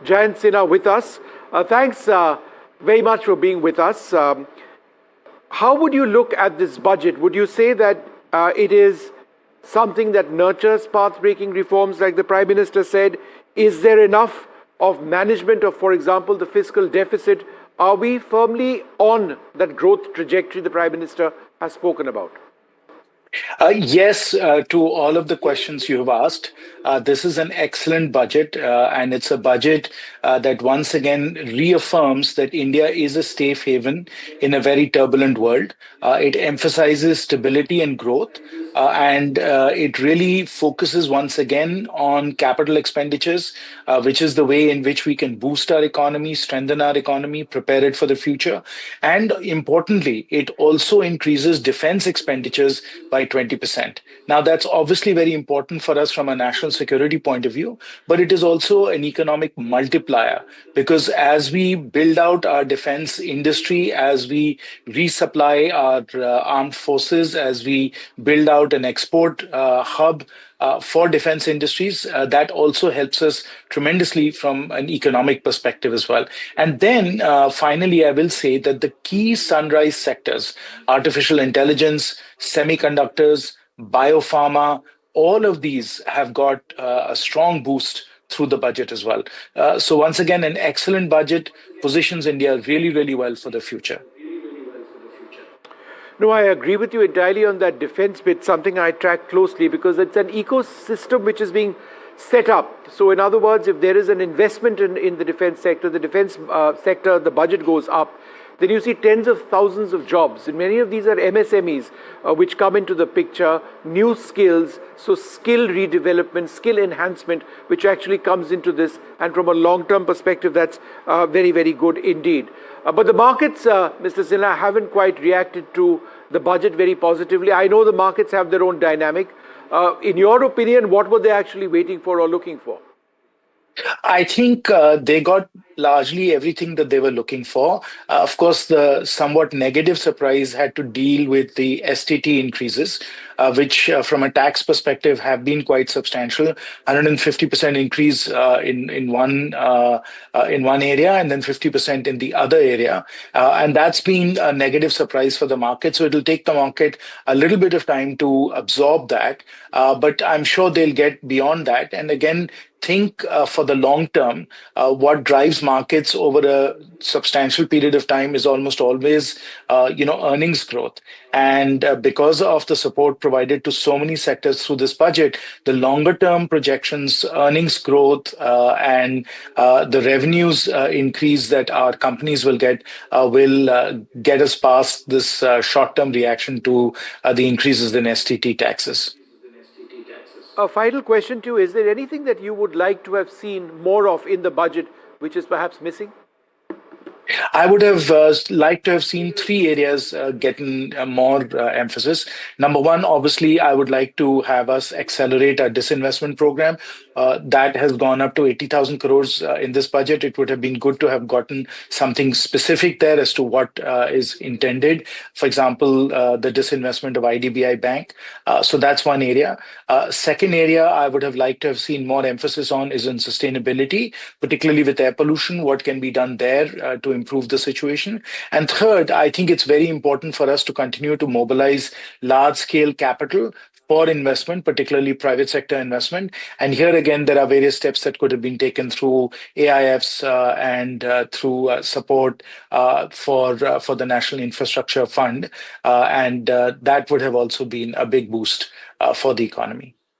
Jayant Sinha with us. Thanks very much for being with us. How would you look at this budget? Would you say that it is something that nurtures path-breaking reforms like the Prime Minister said? Is there enough of management of, for example, the fiscal deficit? Are we firmly on that growth trajectory the Prime Minister has spoken about? Yes, to all of the questions you have asked. This is an excellent budget, and it's a budget that once again reaffirms that India is a safe haven in a very turbulent world. It emphasizes stability and growth, and it really focuses once again on capital expenditures, which is the way in which we can boost our economy, strengthen our economy, prepare it for the future. And importantly, it also increases defense expenditures by 20%. Now, that's obviously very important for us from a national security point of view, but it is also an economic multiplier because as we build out our defense industry, as we resupply our armed forces, as we build out an export hub, for defense industries, that also helps us tremendously from an economic perspective as well. And then finally, I will say that the key sunrise sectors, artificial intelligence, semiconductors, biopharma, all of these have got a strong boost through the budget as well. So once again, an excellent budget positions India really, really well for the future. No, I agree with you entirely on that defense bit, something I track closely because it's an ecosystem which is being set up. So in other words, if there is an investment in the defense sector, the budget goes up, then you see tens of thousands of jobs. And many of these are MSMEs which come into the picture, new skills, so skill redevelopment, skill enhancement, which actually comes into this. And from a long-term perspective, that's very, very good indeed. But the markets, Mr. Sinha, haven't quite reacted to the budget very positively. I know the markets have their own dynamic. In your opinion, what were they actually waiting for or looking for? I think they got largely everything that they were looking for. Of course, the somewhat negative surprise had to deal with the STT increases, which from a tax perspective have been quite substantial. 150% increase in one area and then 50% in the other area. And that's been a negative surprise for the market. So it'll take the market a little bit of time to absorb that. But I'm sure they'll get beyond that. And again, think for the long term, what drives markets over a substantial period of time is almost always, earnings growth. And because of the support provided to so many sectors through this budget, the longer term projections, earnings growth, and the revenues increase that our companies will get us past this short term reaction to the increases in STT taxes. A final question to you, is there anything that you would like to have seen more of in the budget which is perhaps missing? I would have liked to have seen three areas getting more emphasis. Number one, obviously, I would like to have us accelerate our disinvestment program. That has gone up to 80,000 crores in this budget. It would have been good to have gotten something specific there as to what is intended. For example, the disinvestment of IDBI Bank. So that's one area. Second area I would have liked to have seen more emphasis on is on sustainability, particularly with air pollution. What can be done there to improve the situation? And third, I think it's very important for us to continue to mobilize large-scale capital for investment, particularly private sector investment. And here again, there are various steps that could have been taken through AIFs and through support for the National Infrastructure Fund. And that would have also been a big boost for the economy.